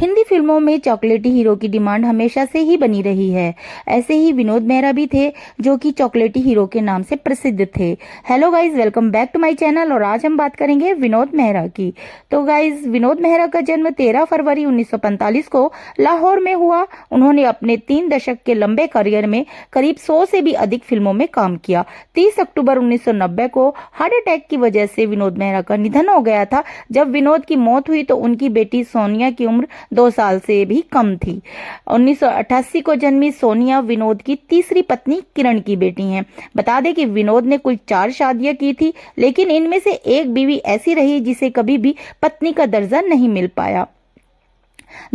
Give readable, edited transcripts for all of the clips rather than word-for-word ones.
हिंदी फिल्मों में चॉकलेटी हीरो की डिमांड हमेशा से ही बनी रही है। ऐसे ही विनोद मेहरा भी थे जो कि चॉकलेटी हीरो के नाम से प्रसिद्ध थे। Hello guys, welcome back to my channel. और आज हम बात करेंगे विनोद मेहरा की। तो गाइज, विनोद मेहरा का जन्म 13 फरवरी 1945 को लाहौर में हुआ। उन्होंने अपने 3 दशक के लंबे करियर में करीब 100 से भी अधिक फिल्मों में काम किया। 30 अक्टूबर 1990 को हार्ट अटैक की वजह से विनोद मेहरा का निधन हो गया था। जब विनोद की मौत हुई तो उनकी बेटी सोनिया की उम्र 2 साल से भी कम थी। 1988 को जन्मी सोनिया विनोद की तीसरी पत्नी किरण की बेटी हैं। बता दें कि विनोद ने कुल 4 शादियां की थी, लेकिन इनमें से एक बीवी ऐसी रही जिसे कभी भी पत्नी का दर्जा नहीं मिल पाया।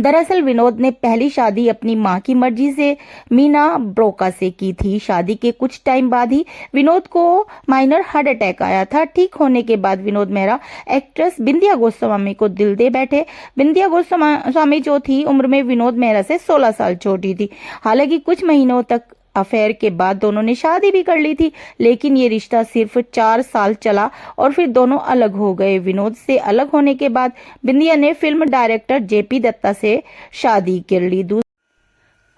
दरअसल विनोद ने पहली शादी अपनी मां की मर्जी से मीना ब्रोका से की थी। शादी के कुछ टाइम बाद ही विनोद को माइनर हार्ट अटैक आया था। ठीक होने के बाद विनोद मेहरा एक्ट्रेस बिंदिया गोस्वामी को दिल दे बैठे। बिंदिया गोस्वामी जो थी उम्र में विनोद मेहरा से 16 साल छोटी थी। हालांकि कुछ महीनों तक अफेयर के बाद दोनों ने शादी भी कर ली थी, लेकिन ये रिश्ता सिर्फ 4 साल चला और फिर दोनों अलग हो गए। विनोद से अलग होने के बाद बिंदिया ने फिल्म डायरेक्टर जेपी दत्ता से शादी कर ली।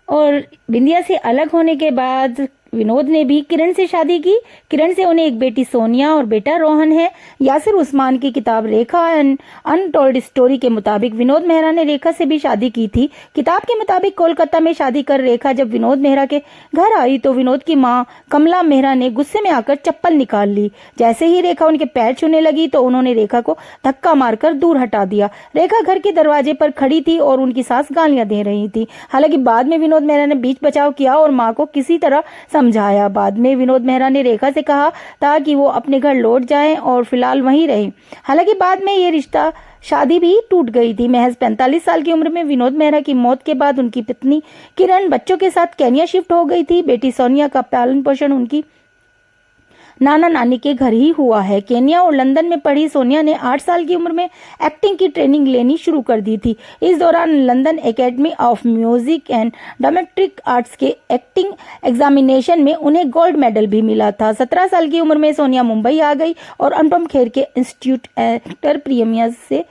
और बिंदिया से अलग होने के बाद विनोद ने भी किरण से शादी की। किरण से उन्हें एक बेटी सोनिया और बेटा रोहन है। यासिर उस्मान की किताब रेखा एंड अनटोल्ड स्टोरी के मुताबिक विनोद मेहरा ने रेखा से भी शादी की थी। किताब के मुताबिक कोलकाता में शादी कर रेखा जब विनोद मेहरा के घर आई तो विनोद की मां कमला मेहरा ने गुस्से में आकर चप्पल निकाल ली। जैसे ही रेखा उनके पैर छूने लगी तो उन्होंने रेखा को धक्का मारकर दूर हटा दिया। रेखा घर के दरवाजे पर खड़ी थी और उनकी सास गालियां दे रही थी। हालांकि बाद में विनोद मेहरा ने बीच बचाव किया और मां को किसी तरह समझाया। बाद में विनोद मेहरा ने रेखा से कहा था कि वो अपने घर लौट जाएं और फिलहाल वहीं रहें। हालांकि बाद में ये रिश्ता शादी भी टूट गई थी। महज 45 साल की उम्र में विनोद मेहरा की मौत के बाद उनकी पत्नी किरण बच्चों के साथ केन्या शिफ्ट हो गई थी। बेटी सोनिया का पालन पोषण उनकी नाना नानी के घर ही हुआ है। केन्या और लंदन में पढ़ी सोनिया ने 8 साल की उम्र में एक्टिंग की ट्रेनिंग लेनी शुरू कर दी थी। इस दौरान London academy of music and dramatic arts के एक्टिंग एग्जामिनेशन में उन्हें गोल्ड मेडल भी मिला था। 17 साल की उम्र में सोनिया मुंबई आ गई और अनुपम खेर के इंस्टीट्यूट एक्टर प्रीमियर से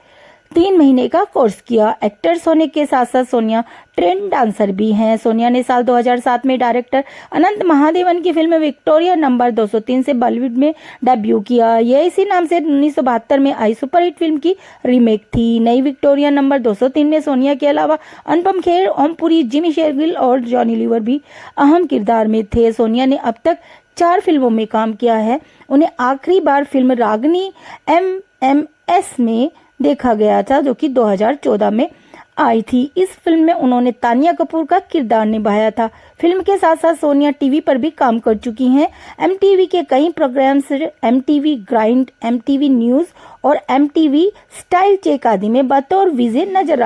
3 महीने का कोर्स किया। एक्टर्स होने के साथ साथ सोनिया ट्रेंड डांसर भी हैं। सोनिया ने साल 2007 में डायरेक्टर अनंत महादेवन की फिल्म विक्टोरिया नंबर 203 से बॉलीवुड में डेब्यू किया। यह इसी नाम से 1972 में आई सुपरहिट फिल्म की रीमेक थी। नई विक्टोरिया नंबर 203 में सोनिया के अलावा अनुपम खेर, ओम पुरी, जिमी शेरगिल और जॉनी लीवर भी अहम किरदार में थे। सोनिया ने अब तक 4 फिल्मों में काम किया है। उन्हें आखिरी बार फिल्म रागनी MMS में देखा गया था, जो कि 2014 में आई थी। इस फिल्म में उन्होंने तानिया कपूर का किरदार निभाया था। फिल्म के साथ साथ सोनिया टीवी पर भी काम कर चुकी हैं। MTV के कई programs MTV grind, MTV news और MTV स्टाइल चेक आदि में बतौर विजे नजर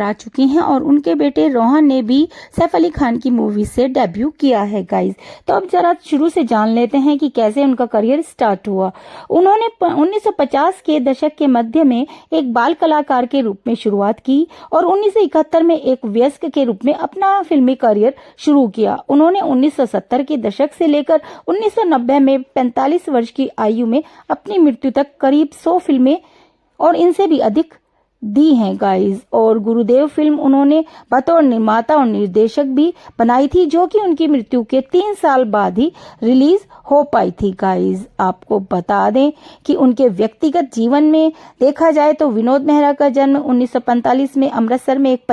आ चुकी हैं और उनके बेटे रोहन ने भी सैफ अली खान की मूवी से डेब्यू किया है गाइज। तो अब जरा शुरू से जान लेते हैं कि कैसे उनका करियर स्टार्ट हुआ। उन्होंने 1950 के दशक के मध्य में एक बाल कलाकार के रूप में शुरुआत की और 1971 में एक वयस्क के रूप में अपना फिल्मी करियर शुरू किया। उन्होंने 1970 के दशक से लेकर 1990 में 45 वर्ष की आयु में अपनी मृत्यु तक करीब 100 फिल्में और इनसे भी अधिक दी हैं गाइज। और गुरुदेव फिल्म उन्होंने बतौर निर्माता और निर्देशक भी बनाई थी, जो कि उनकी मृत्यु के 3 साल बाद ही रिलीज हो पाई थी गाइज। आपको बता दें कि उनके व्यक्तिगत जीवन में देखा जाए तो विनोद मेहरा का जन्म 1945 में अमृतसर में एक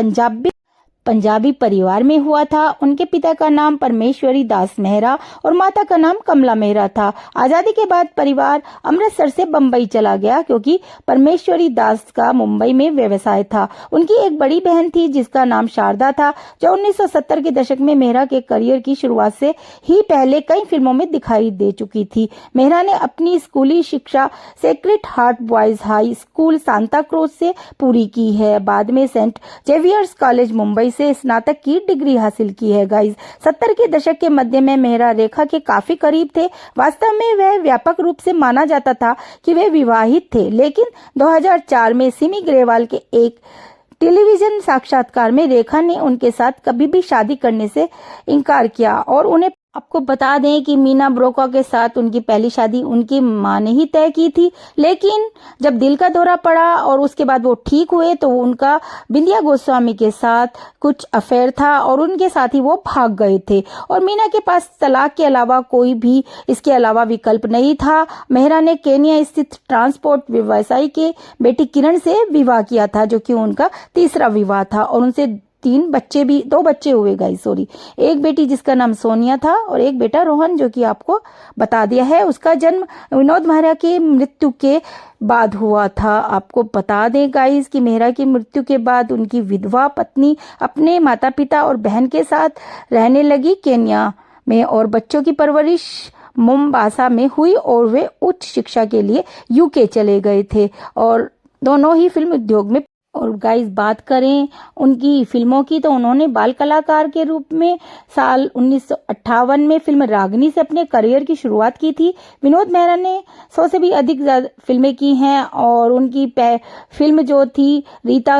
पंजाबी परिवार में हुआ था। उनके पिता का नाम परमेश्वरी दास मेहरा और माता का नाम कमला मेहरा था। आजादी के बाद परिवार अमृतसर से बंबई चला गया क्योंकि परमेश्वरी दास का मुंबई में व्यवसाय था। उनकी एक बड़ी बहन थी जिसका नाम शारदा था, जो 1970 के दशक में मेहरा के करियर की शुरुआत से ही पहले कई फिल्मों में दिखाई दे चुकी थी। मेहरा ने अपनी स्कूली शिक्षा sacred heart boys high school Santa cruise से पूरी की है। बाद में सेंट जेवियर्स कॉलेज मुंबई से स्नातक की डिग्री हासिल की है गाइज। 70 के दशक के मध्य में मेहरा रेखा के काफी करीब थे। वास्तव में वह व्यापक रूप से माना जाता था कि वे विवाहित थे, लेकिन 2004 में सिमी ग्रेवाल के एक टेलीविजन साक्षात्कार में रेखा ने उनके साथ कभी भी शादी करने से इनकार किया और उन्हें आपको बता दें कि मीना ब्रोका के साथ उनकी पहली शादी उनकी मां ने ही तय की थी, लेकिन जब दिल का दौरा पड़ा और उसके बाद वो ठीक हुए तो उनका बिंदिया गोस्वामी के साथ कुछ अफेयर था और उनके साथ ही वो भाग गए थे और मीना के पास तलाक के अलावा कोई भी इसके अलावा विकल्प नहीं था। मेहरा ने केन्या स्थित ट्रांसपोर्ट व्यवसायी के बेटी किरण से विवाह किया था, जो कि उनका तीसरा विवाह था और उनसे दो बच्चे हुए गाइस, सॉरी, एक बेटी जिसका नाम सोनिया था और एक बेटा रोहन, जो कि आपको बता दिया है। उसका जन्म विनोद मेहरा की मृत्यु के बाद हुआ था। आपको बता दें गाइस कि मेहरा की मृत्यु के बाद उनकी विधवा पत्नी अपने माता पिता और बहन के साथ रहने लगी केन्या में और बच्चों की परवरिश मोम्बासा में हुई और वे उच्च शिक्षा के लिए यूके चले गए थे और दोनों ही फिल्म उद्योग में। और गाइस बात करें उनकी फिल्मों की तो उन्होंने बाल कलाकार के रूप में साल 1958 में फिल्म रागिनी से अपने करियर की शुरुआत की थी। विनोद मेहरा ने 100 से भी अधिक फिल्में की हैं और उनकी फिल्म जो थी रीता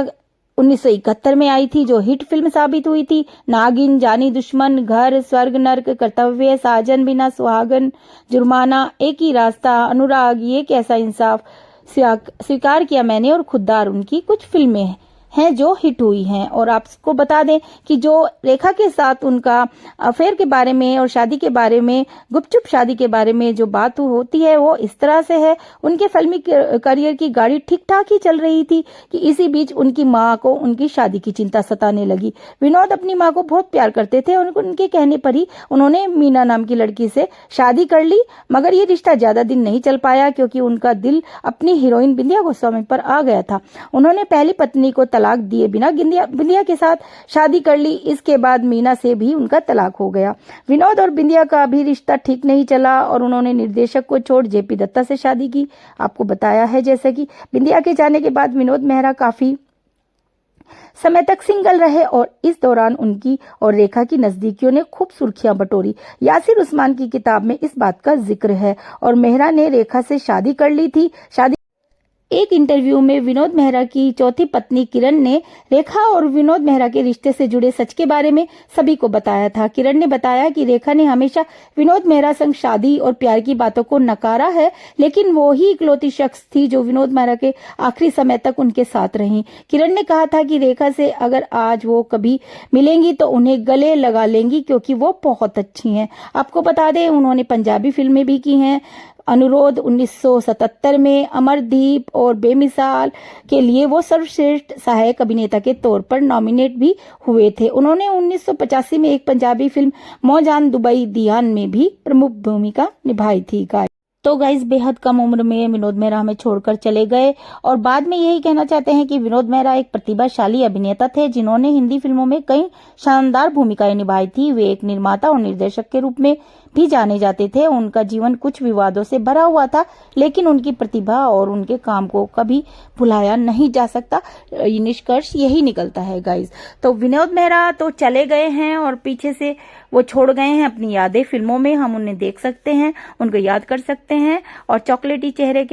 1971 में आई थी, जो हिट फिल्म साबित हुई थी। नागिन, जानी दुश्मन, घर, स्वर्ग नर्क, कर्तव्य, साजन बिना सुहागन, जुर्माना, एक ही रास्ता, अनुराग, ये कैसा इंसाफ, स्वीकार किया मैंने और खुददार उनकी कुछ फिल्में हैं जो हिट हुई हैं। और आपको बता दें कि जो रेखा के साथ उनका अफेयर के बारे में और शादी के बारे में, गुपचुप शादी के बारे में जो बात होती है वो इस तरह से है। उनके फिल्मी करियर की गाड़ी ठीक ठाक ही चल रही थी कि इसी बीच उनकी माँ को उनकी शादी की चिंता सताने लगी। विनोद अपनी माँ को बहुत प्यार करते थे और उनके कहने पर ही उन्होंने मीना नाम की लड़की से शादी कर ली, मगर ये रिश्ता ज्यादा दिन नहीं चल पाया क्योंकि उनका दिल अपनी हीरोइन बिंदिया गोस्वामी पर आ गया था। उन्होंने पहली पत्नी को तलाक दिए बिना बिंदिया के साथ शादी कर ली। इसके बाद मीना से भी उनका तलाक हो गया। विनोद और बिंदिया का भी रिश्ता ठीक नहीं चला और उन्होंने निर्देशक को छोड़ जेपी दत्ता से शादी की। आपको बताया है जैसे कि बिंदिया के जाने के बाद विनोद मेहरा काफी समय तक सिंगल रहे और इस दौरान उनकी और रेखा की नजदीकियों ने खूब सुर्खियां बटोरी। यासिर उस्मान की किताब में इस बात का जिक्र है और मेहरा ने रेखा से शादी कर ली थी। एक इंटरव्यू में विनोद मेहरा की चौथी पत्नी किरण ने रेखा और विनोद मेहरा के रिश्ते से जुड़े सच के बारे में सभी को बताया था। किरण ने बताया कि रेखा ने हमेशा विनोद मेहरा संग शादी और प्यार की बातों को नकारा है, लेकिन वो ही इकलौती शख्स थी जो विनोद मेहरा के आखिरी समय तक उनके साथ रही। किरण ने कहा था कि रेखा से अगर आज वो कभी मिलेंगी तो उन्हें गले लगा लेंगी क्योंकि वो बहुत अच्छी हैं। आपको बता दें उन्होंने पंजाबी फिल्में भी की हैं। अनुरोध 1977 में, अमरदीप और बेमिसाल के लिए वो सर्वश्रेष्ठ सहायक अभिनेता के तौर पर नॉमिनेट भी हुए थे। उन्होंने 1985 में एक पंजाबी फिल्म मौजान दुबई दियान में भी प्रमुख भूमिका निभाई थी। तो गाइस बेहद कम उम्र में विनोद मेहरा हमें छोड़कर चले गए और बाद में यही कहना चाहते हैं कि विनोद मेहरा एक प्रतिभाशाली अभिनेता थे जिन्होंने हिंदी फिल्मों में कई शानदार भूमिकाएं निभाई थी। वे एक निर्माता और निर्देशक के रूप में भी जाने जाते थे। उनका जीवन कुछ विवादों से भरा हुआ था, लेकिन उनकी प्रतिभा और उनके काम को कभी भुलाया नहीं जा सकता। निष्कर्ष यही निकलता है गाइस। तो विनोद मेहरा तो चले गए हैं और पीछे से वो छोड़ गए हैं अपनी यादें। फिल्मों में हम उन्हें देख सकते हैं, उनको याद कर सकते हैं और चॉकलेटी चेहरे के